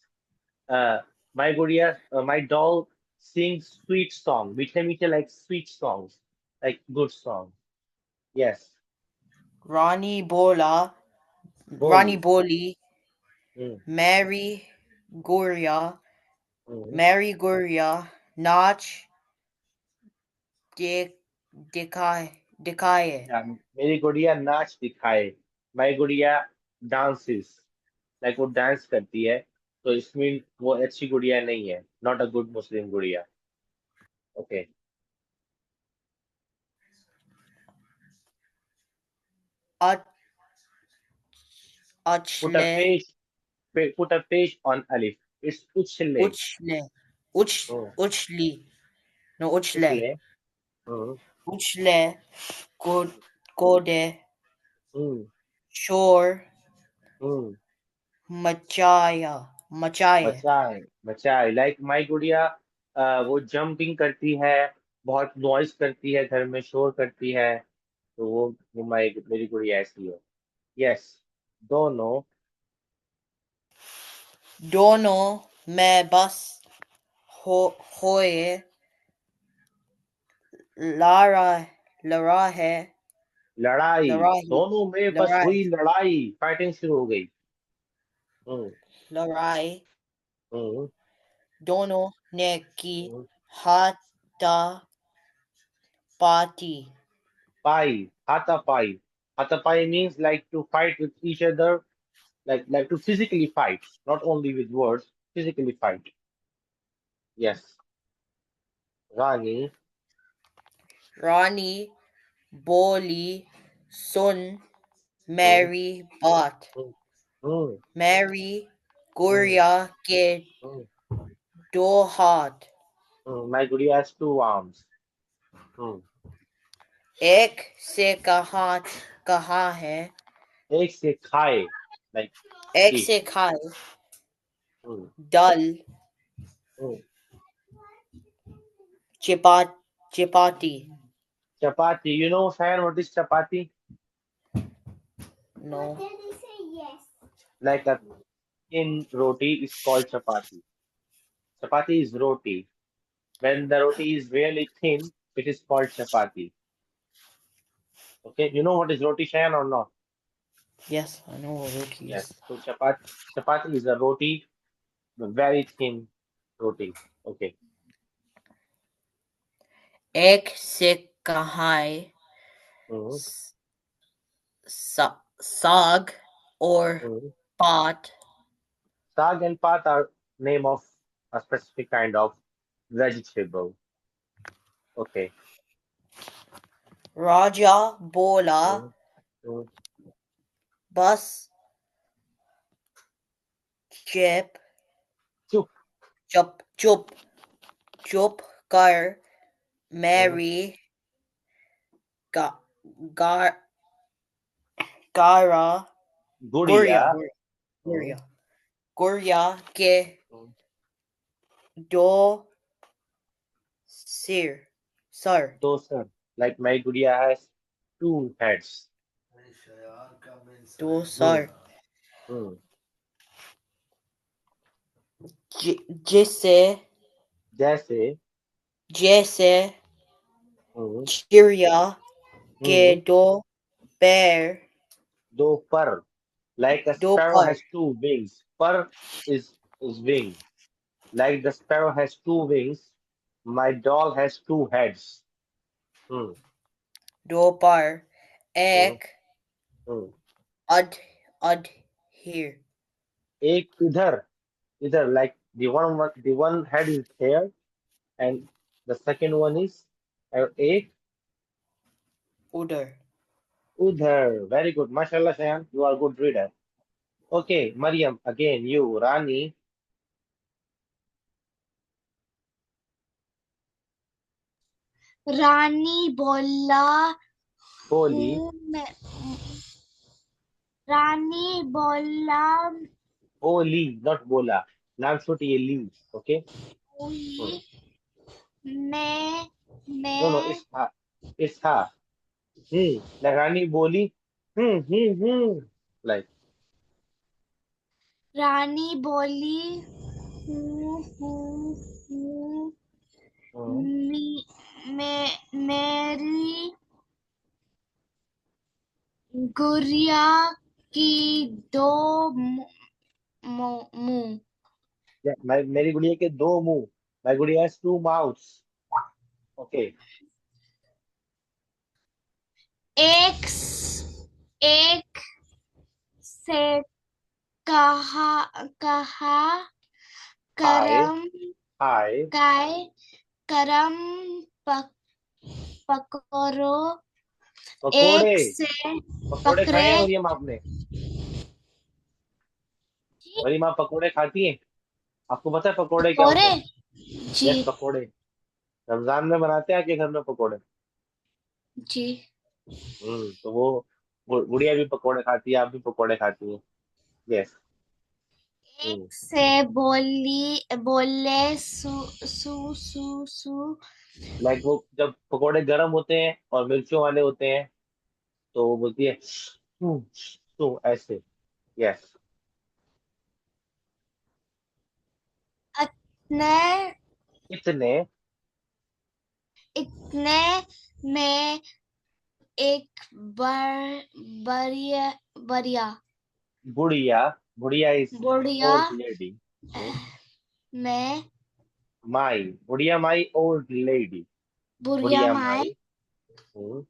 My doll sings sweet song. Meethe meethe like sweet songs, like good songs. Yes, Rani Bola, Rani Boli. Boli, Mm, Mary Guria, mm. Mary Guria, Nach, De, Dekaye, Yeah, मेरी गुड़िया नाच दिखाए. My गुड़िया dances. Like वो dance करती है. तो इसमें वो अच्छी गुड़िया नहीं है. Not a good Muslim गुड़िया. Okay. Ach, Put a Achle, page. Put a page on Alif. It's uchle. Uchle, Mm, Uchli, no Uchle, uchle. Mm, Uchle, Gode, mm, Shore, mm. Machaye, बचाए बचाए लाइक माई गुड़िया वो jumping करती है. बहुत noise करती है, घर में शोर करती है. तो वो मेरी गुड़िया ऐसी है. यस. दोनों. Dono, Me Bus, Hoye, Larahe, लड़ाई. Larahi, दोनों में बस Larai, हुई लड़ाई, फाइटिंग शुरू हो गई. हम्म. Larai, hmm. Dono, Neki, hmm. Hata Pati. Pai, hatapai. Hatapai means like to fight with each other, like to physically fight, not only with words, physically fight. Yes. Rani, Rani Boli Sun mm, Mary Bat. mm, mm, Mary mm, Gurya ke mm, do hat. My Guriya has two arms. Mm. Ek se kaha hai. एक से खाए, like Ek eat. se khai. Mm, Dal mm. chapati. Chapati, you know, Sayan, what is chapati? No. Like a thin roti is called chapati. Chapati is roti. When the roti is really thin, it is called chapati. Okay, you know what is roti, Sayan, or not? Yes, I know what roti Yes. is. So chapati is a roti, very thin roti. Okay. Ek se kahai. Mm, Sag or mm. pat. Sag and pat are name of a specific kind of vegetable. Okay. Raja bola Mm, mm. bus chip Chup. chup kar Mm. Mary ga, gar gara Gudiya. Gurya Mm, Gurya ke mm. do sir Dosa. Like my Gudiya has two heads. do Mm, sir mm. जैसे जैसे जैसे mm, चिड़िया के mm, दो पैर दो पर. Like a दो sparrow पर has two wings. Per is wing. Like the sparrow has two wings, my doll has two heads. Hmm. दो पर Hmm. एक Hmm. अध अध here एक इधर like the one head is here and the second one is एक उधर उधर. Very good. Mashallah, Shayan. You are a good reader. Okay, Mariam, again you. Rani, रानी बोला Boli, हूँ मैं रानी बोला Boli, not Bola. नाम छोटी ये ली. Okay. Hmm. हुई मैं No, मैं it's ha. It's ha. Like Rani Boli. Like. रानी बोली हूँ Hmm. मेरी गुड़िया की दो मुंह Yeah, मेरी गुड़िया के दो मुंह. My गुड़िया has two mouths. Okay. एक एक से कहा कहा Hi. करम Hi. काय करम पकड़ो पकोड़े. एक से पकोड़े खाए हैं पकड़े मरियम आपने? मरियम आप पकोड़े खाती हैं? आपको पता है पकोड़े क्या होते पकौड़े हैं? जी यस, पकोड़े. रमजान में बनाते हैं आपके घर में पकोड़े? जी तो वो गुड़िया भी पकोड़े खाती है, आप भी पकोड़े खाती हैं. यस. एक से बोले सू लाइक वो जब पकोड़े गर्म होते हैं और मिर्चों वाले होते हैं तो वो बोलती है ऐसे. यस. इतने इतने इतने में एक बढ़िया बढ़िया गुड़िया. गुड़िया इज बढ़िया ओल्ड लेडी. में माई, बुढ़िया माई, ओल्ड लेडी, बुढ़िया बुढ़िया माई, माई।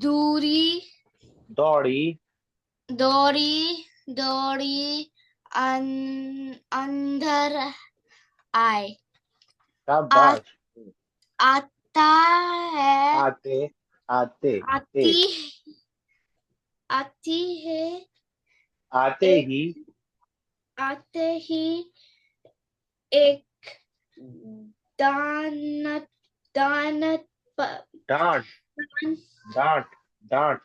दूरी, दौड़ी, दौड़ी, अंदर आए, आ, शाबाश। आता है, आते, आते, आती, ए, आती है, आते एक, ही, आते ही एक दानत, दानत, डांट, डांट, डांट,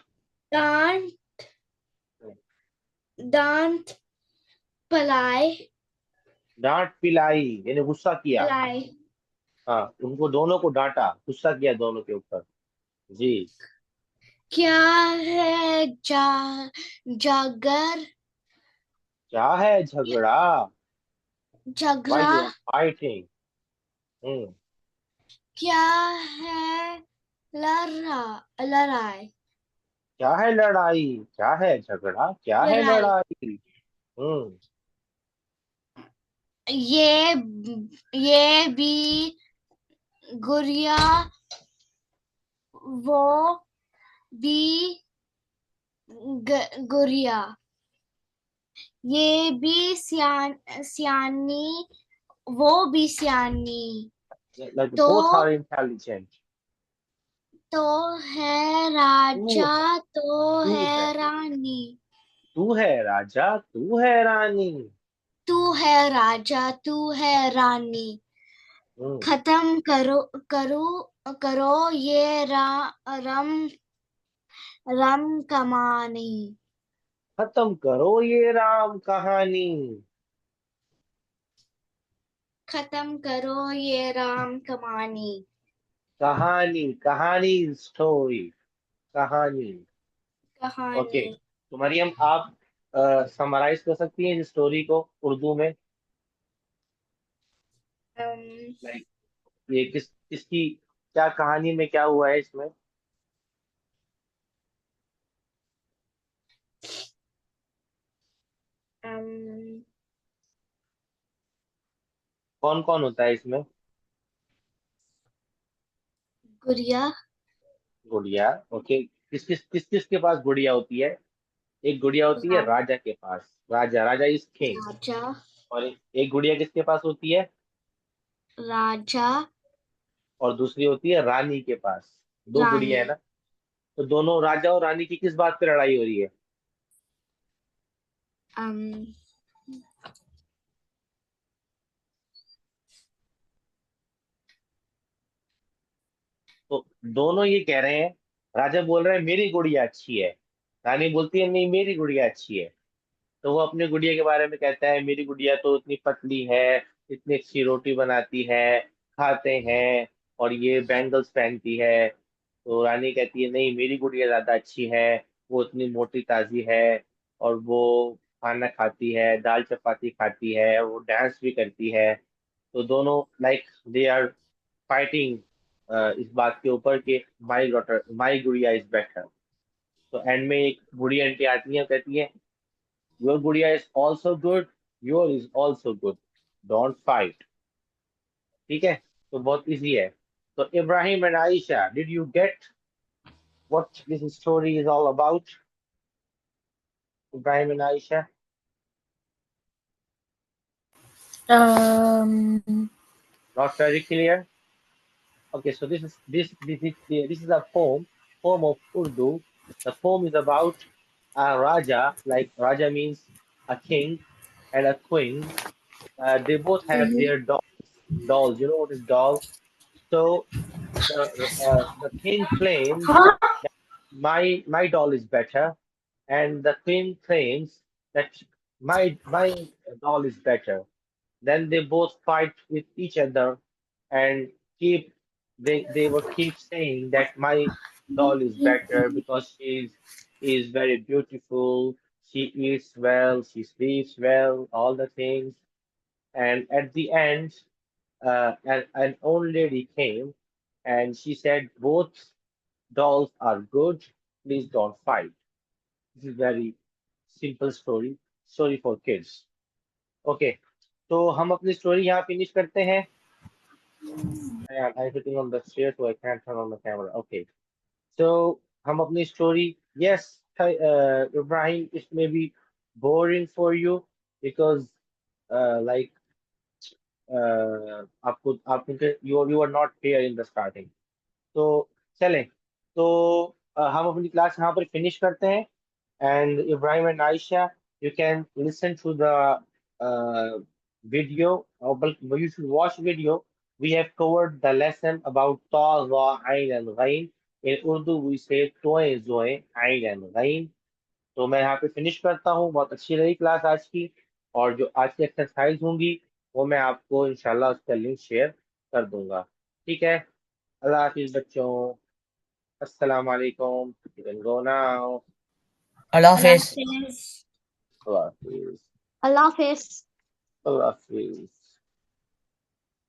दांत, दांत पलाई, डांट पिलाई, यानी गुस्सा किया। पलाई, हाँ, उनको दोनों को डांटा, गुस्सा किया दोनों के ऊपर। जी। क्या है जागर, क्या है झगड़ा? Why झगड़ा, you are fighting? हम्म। क्या है लड़ाई, क्या है लड़ाई? क्या है झगड़ा? क्या है लड़ाई, लड़ाई? हम्म। ये ये भी गुड़िया, वो भी गुड़िया, ये भी सियानी, वो भी सियानी, Like तो both are intelligent. तो है तू राजा, है, तो तू है, है रानी, तू है राजा, तू है रानी। तू है राजा, तू है रानी, हम्म। खत्म करो, करो, करो ये रम रम कमानी, खत्म करो ये राम कहानी। खत्म करो ये राम कमानी, कहानी, कहानी, स्टोरी, कहानी। ओके, कहानी। तो मरियम आप समराइज कर सकती हैं इस स्टोरी को उर्दू में? अम, लाइक ये किसकी, क्या कहानी में क्या हुआ है इसमें? अम, कौन कौन होता है इसमें? गुड़िया, गुड़िया। ओके, किस किस के पास गुड़िया होती है? एक गुड़िया होती है राजा के पास, राजा, राजा इज किंग। राजा, और एक गुड़िया किसके पास होती है? राजा, और दूसरी होती है रानी के पास। दो गुड़िया रानी, है ना? तो दोनों राजा और रानी की किस बात पे लड़ाई हो रही है? अम, तो दोनों ये कह रहे हैं, राजा बोल रहा है मेरी गुड़िया अच्छी है, रानी बोलती है नहीं मेरी गुड़िया अच्छी है। तो वो अपनी गुड़िया के बारे में कहता है मेरी गुड़िया तो इतनी पतली है, इतनी अच्छी रोटी बनाती है, खाते हैं, और ये बैंगल्स पहनती है। तो रानी कहती है नहीं मेरी गुड़िया ज्यादा अच्छी है, वो इतनी मोटी ताजी है, और वो खाना खाती है, दाल चपाती खाती है, वो डांस भी करती है। तो दोनों लाइक दे आर फाइटिंग इस बात के ऊपर कि माई डॉटर, माई गुड़िया इज बेटर। तो एंड में एक बूढ़ी आंटी आती है, कहती है योर गुड़िया is also good, your is also good, don't fight. ठीक है, तो बहुत इजी है। तो Ibrahim and Ayesha, did you get what this story is all about? Ibrahim and Ayesha, Um, not very clear? Okay, so this is a poem of Urdu. The poem is about a Raja, like Raja means a king, and a queen. They both have their dolls. You know what is doll? So the king claims my doll is better, and the queen claims that my doll is better. Then they both fight with each other and keep they will keep saying that my doll is better because is very beautiful, she eats well, she sleeps well, all the things. And at the end, an old lady came and she said both dolls are good, please don't fight. This is very simple story. story for kids. Okay, तो हम अपनी story यहाँ finish करते हैं. I'm sitting on the chair so I can't turn on the camera. Okay, so हम अपनी story. Yes, Ibrahim, it may be boring for you because like आप you are not here in the starting. तो चलें, तो हम अपनी class यहाँ पर फिनिश करते हैं. And Ibrahim and Aisha, you can listen to the video, or you should watch video. We have covered the lesson about Ta, Za, Ain and Ghain. In Urdu, we say Toe, Zoe, Ain and Ghain. तो मैं यहाँ पे finish करता हूँ. बहुत अच्छी रही class आज की, और जो आज की एक्सरसाइज होंगी वो मैं आपको इंशाल्लाह उसका लिंक शेयर कर दूंगा. ठीक है, अल्लाह हाफिज बच्चों. अस्सलाम वालेकुम. You can go now. Allah Allah Hafiz. Hafiz. Allah Hafiz. Allah Hafiz. Allah Hafiz.